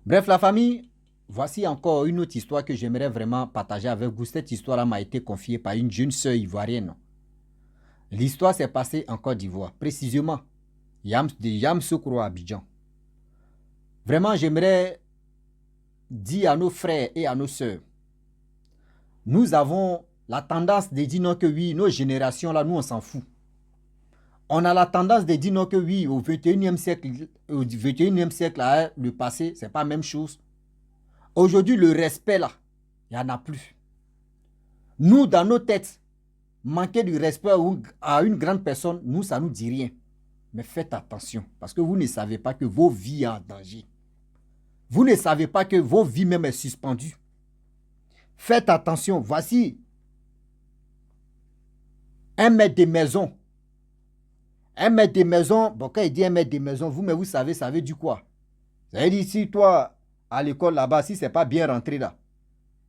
Bref, la famille, voici encore une autre histoire que j'aimerais vraiment partager avec vous. Cette histoire-là m'a été confiée par une jeune sœur ivoirienne. L'histoire s'est passée en Côte d'Ivoire, précisément de Yamoussoukro à Abidjan. Vraiment, j'aimerais dire à nos frères et à nos sœurs, nous avons la tendance de dire non que oui, nos générations là, nous on s'en fout. On a la tendance de dire non que oui, au 21e siècle, là, le passé, c'est pas la même chose. Aujourd'hui, le respect là, il n'y en a plus. Nous, dans nos têtes, manquer du respect à une grande personne, nous, ça ne nous dit rien. Mais faites attention, parce que vous ne savez pas que vos vies sont en danger. Vous ne savez pas que vos vies même sont suspendues. Faites attention. Voici un maître de maison. Un maître de maison, bon, quand il dit un maître de maison, vous savez, ça veut dire quoi? Ça veut dire, si toi, à l'école là-bas, si ce n'est pas bien rentré là,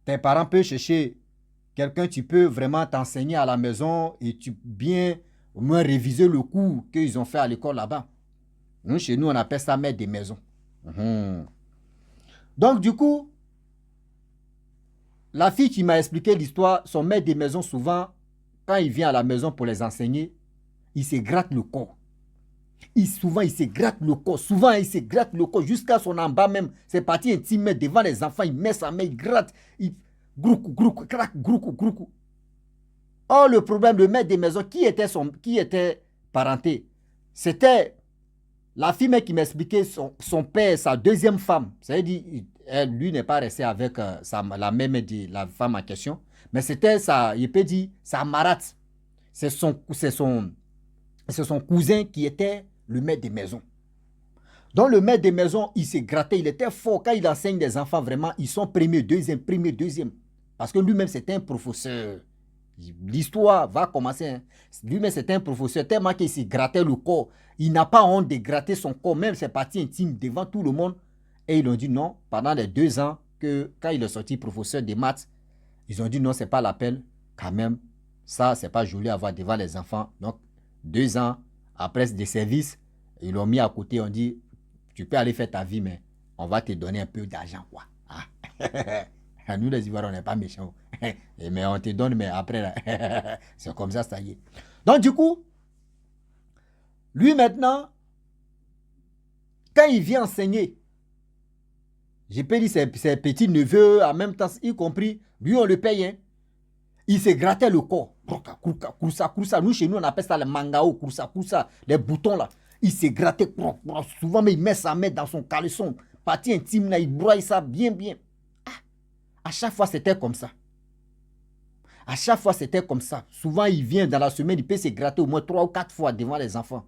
tes parents peuvent chercher quelqu'un, tu peux vraiment t'enseigner à la maison et tu bien au moins réviser le cours qu'ils ont fait à l'école là-bas. Nous, chez nous, on appelle ça maître de maison. Donc, du coup, la fille qui m'a expliqué l'histoire, son maître de maison, souvent, quand il vient à la maison pour les enseigner, il se gratte le corps. Souvent, il se gratte le corps. Souvent, il se gratte le corps jusqu'à son en bas même. C'est parti intime devant les enfants. Il met sa main, il gratte. Il groucou, groucou, crac, groucou, groucou. Oh, le problème, le maître des maisons, qui était parenté? C'était la fille qui m'expliquait son père, sa deuxième femme. C'est-à-dire, lui n'est pas resté avec la même la femme en question. Mais c'était ça, il peut dire, sa marate. C'est son cousin qui était le maître des maisons. Donc le maître des maisons, il s'est gratté, il était fort. Quand il enseigne des enfants, vraiment, ils sont premier, deuxième. Parce que lui-même, c'était un professeur. L'histoire va commencer. Hein. Lui-même, c'était un professeur. Tellement qu'il s'est gratté le corps. Il n'a pas honte de gratter son corps, même ses parties intimes, devant tout le monde. Et ils ont dit non, pendant les 2 ans, quand il est sorti professeur de maths, ils ont dit non, c'est pas la peine. Quand même, ça, c'est pas joli à voir devant les enfants. Donc, 2 ans après des services, ils l'ont mis à côté. On dit, tu peux aller faire ta vie, mais on va te donner un peu d'argent, quoi. Ah. Nous, les Ivoiriens, on n'est pas méchants. Mais on te donne, mais après, c'est comme ça y est. Donc, du coup, lui, maintenant, quand il vient enseigner, j'ai pas dit ses petits neveux, en même temps, y compris, lui, on le paye, hein. Il s'est gratté le corps. Nous, chez nous, on appelle ça le mangao, les boutons là. Il s'est gratté. Souvent, mais il met sa main dans son caleçon. Partie intime là, il broye ça bien. À chaque fois, c'était comme ça. Souvent, il vient dans la semaine, il peut se gratter au moins 3 ou 4 fois devant les enfants.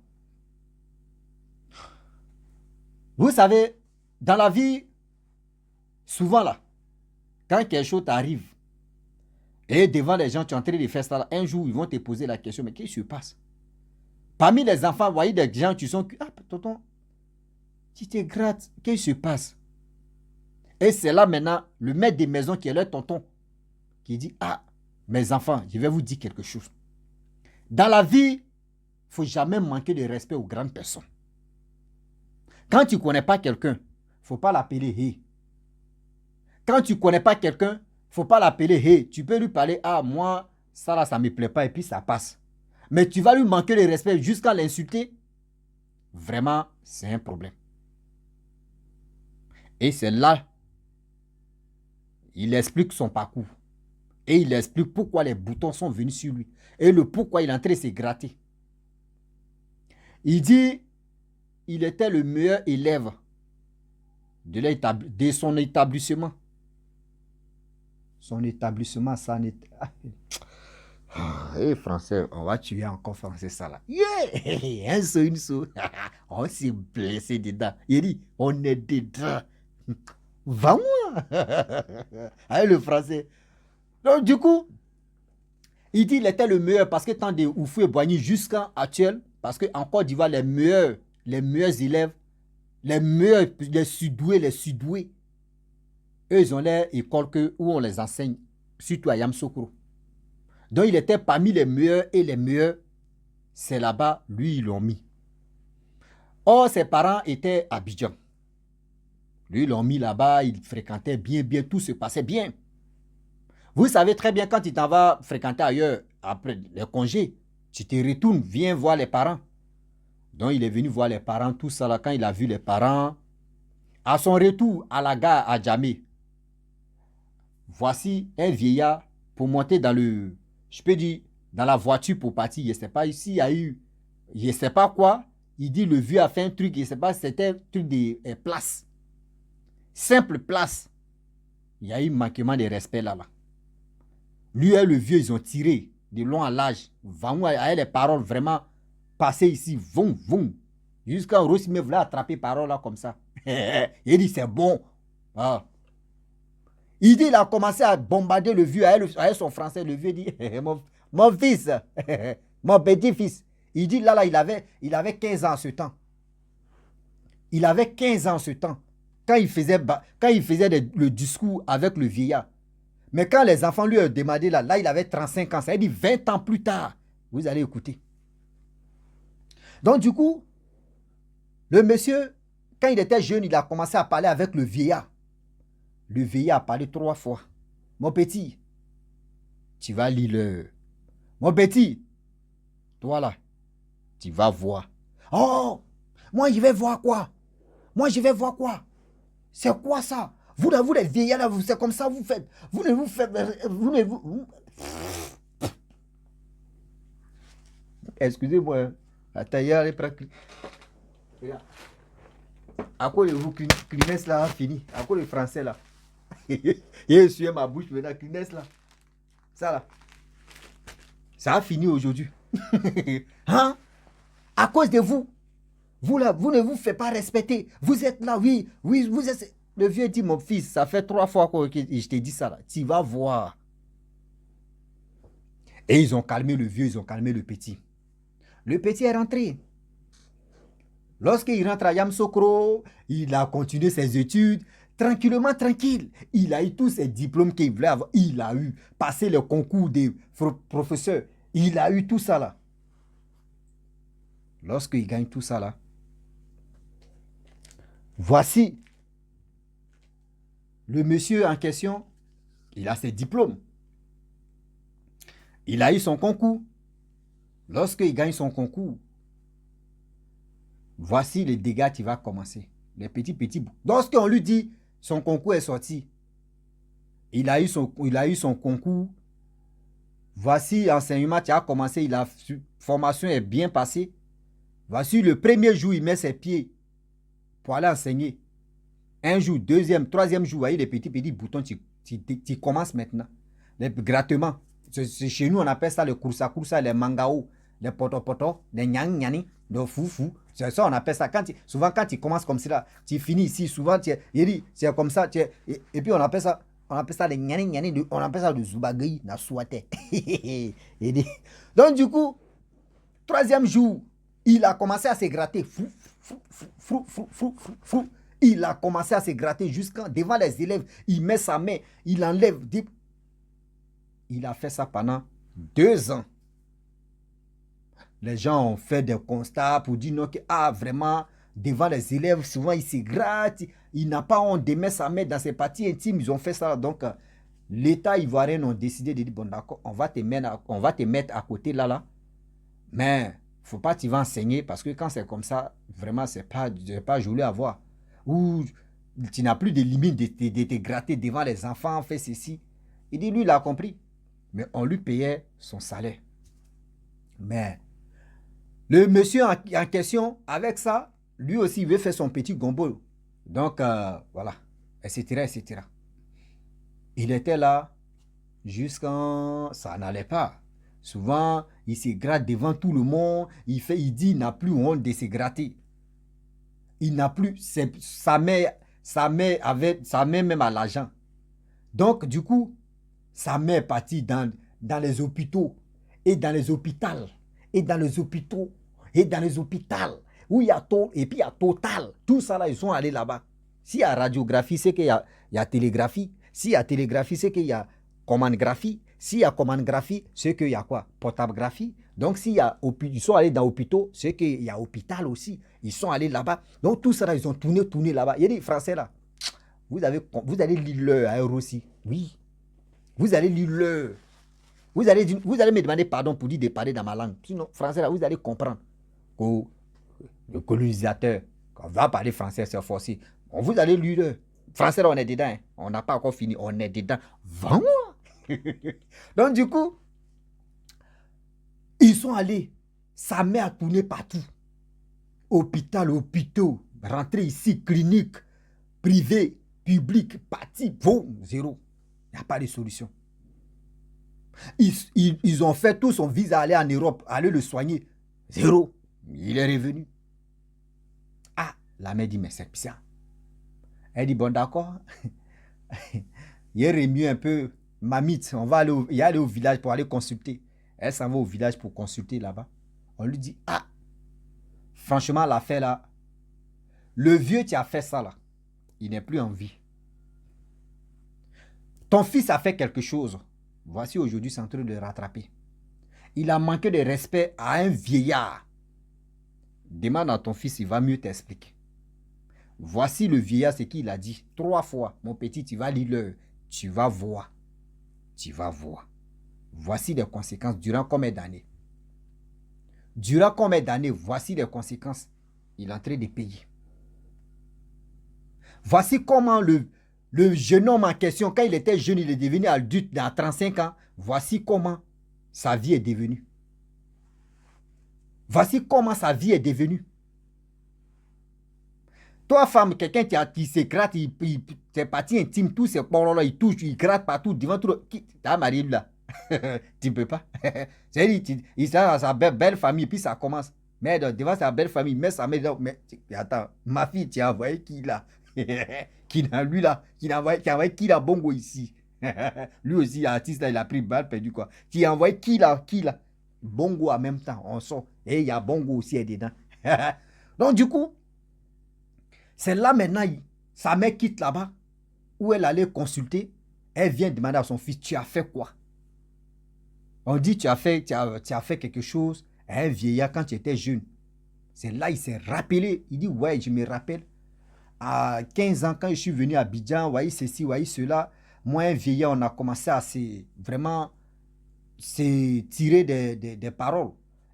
Vous savez, dans la vie, souvent là, quand quelque chose t'arrive, et devant les gens, tu es en train de faire ça, là, un jour, ils vont te poser la question, mais qu'est-ce qui se passe? Parmi les enfants, vous voyez des gens qui sont... Ah, tonton, tu te grattes, qu'est-ce qui se passe? Et c'est là maintenant, le maître des maisons qui est le tonton, qui dit, ah, mes enfants, je vais vous dire quelque chose. Dans la vie, il ne faut jamais manquer de respect aux grandes personnes. Quand tu ne connais pas quelqu'un, il ne faut pas l'appeler « hey ». Quand tu ne connais pas quelqu'un, il ne faut pas l'appeler « hey ». Tu peux lui parler « ah, moi, ça là, ça ne me plaît pas » et puis ça passe. Mais tu vas lui manquer de respect jusqu'à l'insulter. Vraiment, c'est un problème. Et c'est là, il explique son parcours. Et il explique pourquoi les boutons sont venus sur lui. Et le pourquoi il est en train de se gratter. Il dit, il était le meilleur élève de son établissement. Son établissement, ça n'est... Hey, français, on va tuer encore français ça là. Yeah! Un saut, une saut. On s'est blessé dedans. Il dit, on est dedans. Va-moi! Avec le français. Donc, du coup, il dit qu'il était le meilleur parce que tant de Oufou et Boigny jusqu'à actuel, parce qu'en Côte d'Ivoire, les meilleurs élèves, les sudoués, eux, ils ont leur école où on les enseigne, surtout à Yamoussoukro. Donc, il était parmi les meilleurs et les meilleurs, c'est là-bas, lui, ils l'ont mis. Or, ses parents étaient à Abidjan. Lui, ils l'ont mis là-bas, il fréquentait bien, bien, tout se passait bien. Vous savez très bien, quand tu t'en vas fréquenter ailleurs, après les congés, tu te retournes, viens voir les parents. Donc, il est venu voir les parents, tout ça là. Quand il a vu les parents, à son retour à la gare à Djamé, voici un vieillard pour monter dans le, je peux dire, dans la voiture pour partir. Je ne sais pas, ici, il y a eu, je ne sais pas quoi. Il dit, le vieux a fait un truc, je ne sais pas, c'était un truc de place. Simple place. Il y a eu manquement de respect là-bas. Lui et le vieux, ils ont tiré de long à large. Vraiment, avec les paroles vraiment passées ici, vont, vont. Jusqu'à Rossi me voulait attraper parole là comme ça. Il dit, c'est bon. Ah. Il dit, il a commencé à bombarder le vieux avec son français. Le vieux dit, mon fils, mon petit-fils. Il dit, là, il avait 15 ans en ce temps. Il avait 15 ans en ce temps. Quand il faisait le discours avec le vieillard. Mais quand les enfants lui ont demandé, là, il avait 35 ans. Ça veut dire 20 ans plus tard. Vous allez écouter. Donc, du coup, le monsieur, quand il était jeune, il a commencé à parler avec le vieillard. Le vieillard a parlé 3 fois. Mon petit, tu vas lire le... Mon petit, toi là, tu vas voir. Oh, moi je vais voir quoi? Moi je vais voir quoi? C'est quoi ça? Vous les vieillards là, c'est comme ça vous faites. Vous ne vous faites... Vous ne vous... Excusez-moi. La tailleur est prête. À quoi le vous Kleenex là a fini? À quoi le français là? Je suis ma bouche maintenant, Kleenex là. Ça là. Ça a fini aujourd'hui. Hein? À cause de vous. Vous là, vous ne vous faites pas respecter. Vous êtes là, oui, oui, vous êtes... Le vieux dit, mon fils, ça fait 3 fois que je t'ai dit ça là. Tu vas voir. Et ils ont calmé le vieux, ils ont calmé le petit. Le petit est rentré. Lorsqu'il rentre à Yamoussoukro, il a continué ses études. Tranquillement, tranquille. Il a eu tous ses diplômes qu'il voulait avoir. Il a eu passé le concours des professeurs. Il a eu tout ça là. Lorsqu'il gagne tout ça là, voici le monsieur en question, il a ses diplômes. Il a eu son concours. Lorsqu'il gagne son concours, voici les dégâts qui vont commencer. Les petits. Lorsqu'on lui dit son concours est sorti, il a eu son concours. Voici l'enseignement qui a commencé, la formation est bien passée. Voici le premier jour, il met ses pieds pour aller enseigner. Un jour, deuxième, troisième jour, voyez les petits boutons, tu commences maintenant. Les grattements. Chez nous, on appelle ça le kursa, les mangao, les poto, les nyani, le foufou. C'est ça, on appelle ça. Souvent, quand tu commences comme ça, tu finis ici. Souvent, c'est comme ça. Et puis, on appelle ça les nyani, on appelle ça le zubagui, na souate. Donc, du coup, troisième jour, il a commencé à se gratter. Il a commencé à se gratter jusqu'à devant les élèves. Il met sa main, il enlève. Il a fait ça pendant 2 ans. Les gens ont fait des constats pour dire non, que vraiment, devant les élèves, souvent il se gratte. Il n'a pas honte de mettre sa main dans ses parties intimes. Ils ont fait ça. Donc, l'État ivoirien a décidé de dire, bon d'accord, on va te mettre à côté là. Mais, il ne faut pas que tu vas enseigner parce que quand c'est comme ça, vraiment, c'est pas joli à voir. Ou tu n'as plus de limite de te gratter devant les enfants, fait ceci. Il dit, lui, il a compris. Mais on lui payait son salaire. Mais le monsieur en question, avec ça, lui aussi, il veut faire son petit gombo. Donc, voilà, etc. Il était là jusqu'à... Ça n'allait pas. Souvent, il se gratte devant tout le monde. Il dit, il n'a plus honte de se gratter. Il n'a plus... Sa mère même à l'argent. Donc, du coup, sa mère est partie dans les hôpitaux et dans les hôpitaux où il y a tout et puis il y a Total. Tout ça là, ils sont allés là-bas. S'il y a radiographie, c'est qu'il y a télégraphie. S'il y a télégraphie, c'est qu'il y a commandographie. S'il y a commandographie, c'est qu'il y a quoi? Portagraphie. Donc, ils sont allés dans l'hôpital, c'est qu'il y a hôpital aussi. Ils sont allés là-bas. Donc, tout ça là, ils ont tourné là-bas. Il y a des Français là. vous allez lire l'heure à eux aussi. Oui. Vous allez lire l'heure. Vous allez me demander pardon pour dire de parler dans ma langue. Sinon, français, là, vous allez comprendre que le colonisateur, quand on va parler français, c'est forcé. Bon, vous allez lire l'heure. Français, là, on est dedans. Hein. On n'a pas encore fini. On est dedans. 20 mois. Donc, du coup, ils sont allés. Ça met à tourner partout. Hôpital, hôpitaux, rentrer ici, clinique, privé, public, parti, bon, zéro. Il n'y a pas de solution. Ils ont fait tout son visa à aller en Europe, aller le soigner. Zéro. Il est revenu. Ah, la mère dit, mais c'est bizarre. Elle dit, bon, d'accord. Il est remis un peu, mamite, on va aller au village pour aller consulter. Elle s'en va au village pour consulter là-bas. On lui dit, ah, franchement, l'affaire là, le vieux qui a fait ça là, il n'est plus en vie. Ton fils a fait quelque chose. Voici aujourd'hui, c'est en train de le rattraper. Il a manqué de respect à un vieillard. Demande à ton fils, il va mieux t'expliquer. Voici le vieillard, ce qu'il a dit 3 fois. Mon petit, tu vas lire l'heure. Tu vas voir. Tu vas voir. Voici les conséquences durant combien d'années. Durant combien d'années, voici les conséquences. Il est en train de payer. Voici comment le jeune homme en question, quand il était jeune, il est devenu adulte dans 35 ans. Voici comment sa vie est devenue. Voici comment sa vie est devenue. Toi, femme, quelqu'un qui se gratte, ses parties intimes, tous ces porcs-là, il touche, il gratte partout devant tout le... T'as marié là. Tu ne peux pas. C'est-à-dire, il est dans sa belle famille, puis ça commence. Mais devant sa belle famille, mais ça met... Mais attends, ma fille, tu as envoyé qui là? Qui a lui là? Qui a envoyé qui là, Bongo ici? Lui aussi, artiste là, il a pris balle perdu quoi. Qui a envoyé qui là? Bongo en même temps, on sort. Et il y a Bongo aussi dedans. Donc du coup, c'est là maintenant, sa mère quitte là-bas, où elle allait consulter. Elle vient demander à son fils, tu as fait quoi? On dit, tu as fait quelque chose à un vieillard quand tu étais jeune. C'est là il s'est rappelé. Il dit, ouais, je me rappelle. À 15 ans, quand je suis venu à Abidjan, voyez ceci, voyez cela. Moi, un vieillard, on a commencé à vraiment se tirer des paroles.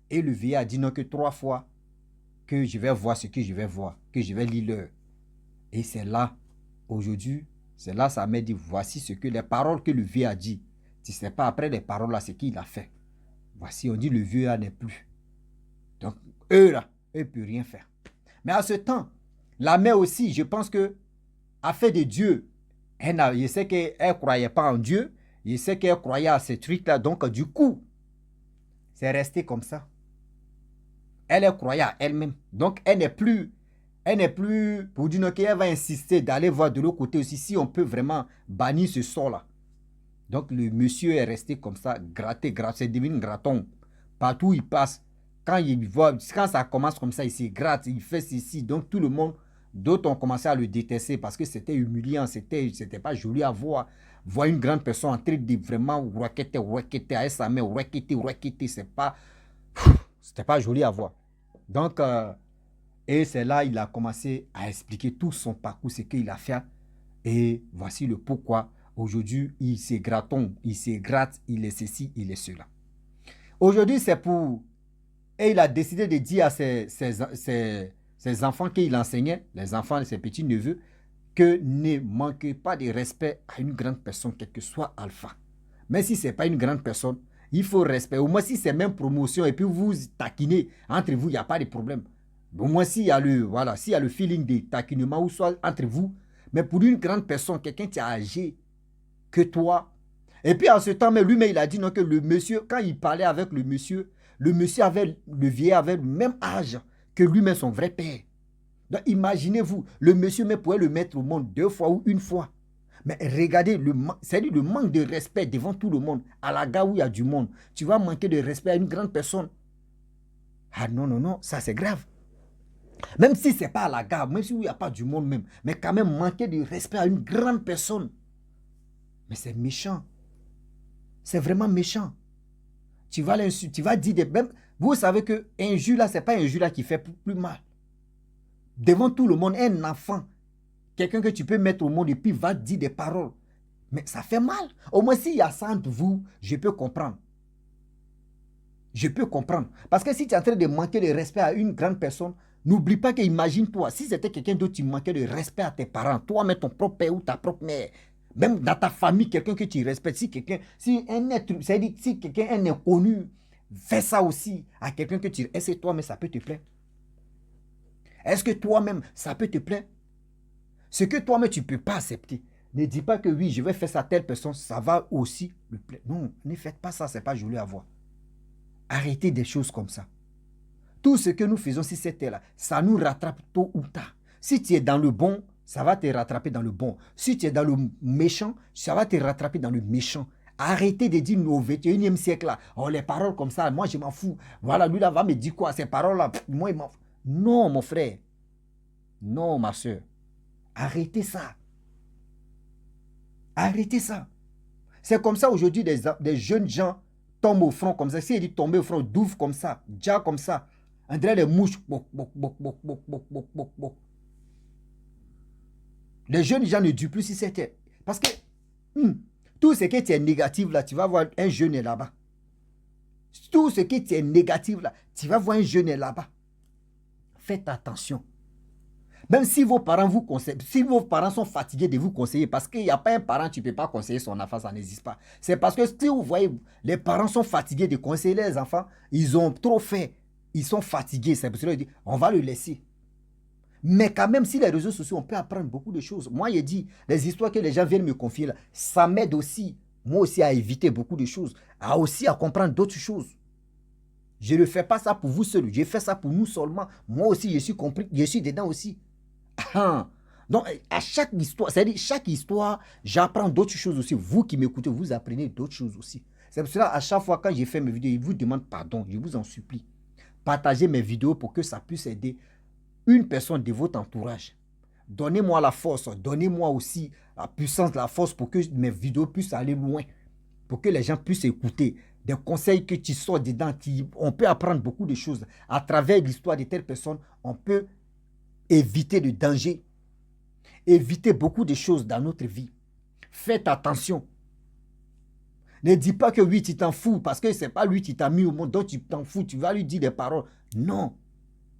Et le vieillard a dit non que 3 fois que je vais voir ce que je vais voir, que je vais lire l'heure. Et c'est là, aujourd'hui, c'est là ça m'a dit, voici ce que les paroles que le vieux a dit. Si ce n'est pas après les paroles là, ce qu'il a fait. Voici, on dit le vieux là n'est plus. Donc, eux là, eux ne peuvent rien faire. Mais à ce temps, la mère aussi, je pense que, a fait de Dieu, je sais qu'elle ne croyait pas en Dieu, je sais qu'elle croyait à ces trucs là, donc du coup, c'est resté comme ça. Elle croyait à elle-même. Donc, elle n'est plus, pour dire qu'elle va insister d'aller voir de l'autre côté aussi, si on peut vraiment bannir ce sort-là. Donc, le monsieur est resté comme ça, gratté, c'est devenu graton. Partout où il passe, quand ça commence comme ça, il se gratte, il fait ceci. Donc, tout le monde, d'autres ont commencé à le détester parce que c'était humiliant, c'était pas joli à voir. Voir une grande personne en train de vraiment roqueter à sa main, roqueter, c'était pas joli à voir. Donc, et c'est là il a commencé à expliquer tout son parcours, ce qu'il a fait. Et voici le pourquoi. Aujourd'hui, il se gratte, il est ceci, il est cela. Aujourd'hui, c'est pour... Et il a décidé de dire à ses enfants qu'il enseignait, les enfants de ses petits-neveux, que ne manquez pas de respect à une grande personne, quel que soit Alpha. Mais si ce n'est pas une grande personne, il faut respect. Au moins, si c'est même promotion et puis vous taquinez, entre vous, il n'y a pas de problème. Au moins, s'il y a le feeling de taquinement ou soit entre vous, mais pour une grande personne, quelqu'un qui est âgé que toi. Et puis en ce temps, mais lui-même, il a dit non, que le monsieur, quand il parlait avec le monsieur le vieillard avait le même âge que lui-même, son vrai père. Donc imaginez-vous, le monsieur mais pouvait le mettre au monde 2 fois ou 1 fois. Mais regardez, c'est-à-dire le manque de respect devant tout le monde. À la gare où il y a du monde, tu vas manquer de respect à une grande personne. Ah non, ça c'est grave. Même si ce n'est pas à la gare, même si il n'y a pas du monde même, mais quand même manquer de respect à une grande personne. Mais c'est méchant. C'est vraiment méchant. Tu vas l'insulter, tu vas dire des... Même, vous savez qu'un injure là, ce n'est pas un injure là qui fait plus mal. Devant tout le monde, un enfant quelqu'un que tu peux mettre au monde et puis va dire des paroles. Mais ça fait mal. Au moins, s'il y a ça entre vous, je peux comprendre. Je peux comprendre. Parce que si tu es en train de manquer de respect à une grande personne, n'oublie pas que, imagine-toi, si c'était quelqu'un d'autre, tu manquais de respect à tes parents, toi, mais ton propre père ou ta propre mère, même dans ta famille, quelqu'un que tu respectes, si un être, c'est-à-dire, si quelqu'un, un inconnu, fait ça aussi à quelqu'un que tu... Est-ce que toi-même, ça peut te plaire? Est-ce que toi-même, ça peut te plaire? Ce que toi-même, tu ne peux pas accepter. Ne dis pas que oui, je vais faire ça à telle personne, ça va aussi le plaire. Non, ne faites pas ça, ce n'est pas joli à voir. Arrêtez des choses comme ça. Tout ce que nous faisons sur cette terre-là, ça nous rattrape tôt ou tard. Si tu es dans le bon, ça va te rattraper dans le bon. Si tu es dans le méchant, ça va te rattraper dans le méchant. Arrêtez de dire au 21e siècle là, oh les paroles comme ça, moi je m'en fous. Voilà, lui là va me dire quoi, ces paroles là, moi il m'en fout. Non mon frère, non ma soeur, arrêtez ça. Arrêtez ça. C'est comme ça aujourd'hui des jeunes gens tombent au front comme ça. Si il dit tomber au front, d'ouvre comme ça, déjà comme ça. On dirait des mouches. Les jeunes gens ne durent plus si c'était. Parce que tout ce qui est négatif là, tu vas voir un jeune là-bas. Tout ce qui est négatif là, tu vas voir un jeune là-bas. Faites attention. Même si vos parents vous conseillent, si vos parents sont fatigués de vous conseiller, parce qu'il n'y a pas un parent, tu ne peux pas conseiller son enfant, ça n'existe pas. C'est parce que si vous voyez, les parents sont fatigués de conseiller les enfants, ils ont trop fait, ils sont fatigués, c'est pour cela qu'ils disent, on va le laisser. Mais quand même, si les réseaux sociaux, on peut apprendre beaucoup de choses. Moi, j'ai dit, les histoires que les gens viennent me confier, là, ça m'aide aussi, moi aussi, à éviter beaucoup de choses, à comprendre d'autres choses. Je ne fais pas ça pour vous seul, je fais ça pour nous seulement. Moi aussi, je suis compris, je suis dedans aussi. Donc, à chaque histoire, c'est-à-dire chaque histoire, j'apprends d'autres choses aussi. Vous qui m'écoutez, vous apprenez d'autres choses aussi. C'est pour cela, à chaque fois quand j'ai fait mes vidéos, je vous demande pardon, je vous en supplie. Partagez mes vidéos pour que ça puisse aider une personne de votre entourage. Donnez-moi la force, donnez-moi aussi la puissance, la force pour que mes vidéos puissent aller loin, pour que les gens puissent écouter des conseils que tu sors dedans. On peut apprendre beaucoup de choses. À travers l'histoire de telle personne, on peut éviter le danger, éviter beaucoup de choses dans notre vie. Faites attention. Ne dis pas que oui, tu t'en fous, parce que ce n'est pas lui qui t'a mis au monde, donc tu t'en fous, tu vas lui dire des paroles. Non,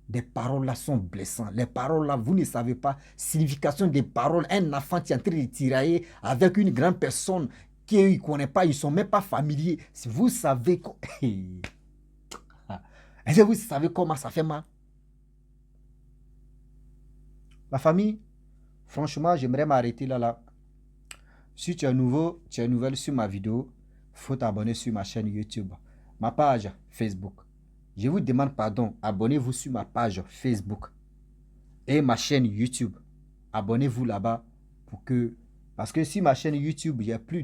des paroles là sont blessantes. Les paroles là, vous ne savez pas, signification des paroles. Un enfant qui est en train de tirailler avec une grande personne qu'il ne connaît pas, ils ne sont même pas familiers. Si vous savez, est-ce que vous savez comment ça fait mal? La famille, franchement, j'aimerais m'arrêter là. Si tu es nouveau, tu es nouvelle sur ma vidéo, il faut t'abonner sur ma chaîne YouTube, ma page Facebook. Je vous demande pardon, abonnez-vous sur ma page Facebook et ma chaîne YouTube. Abonnez-vous là-bas parce que sur ma chaîne YouTube, il n'y a plus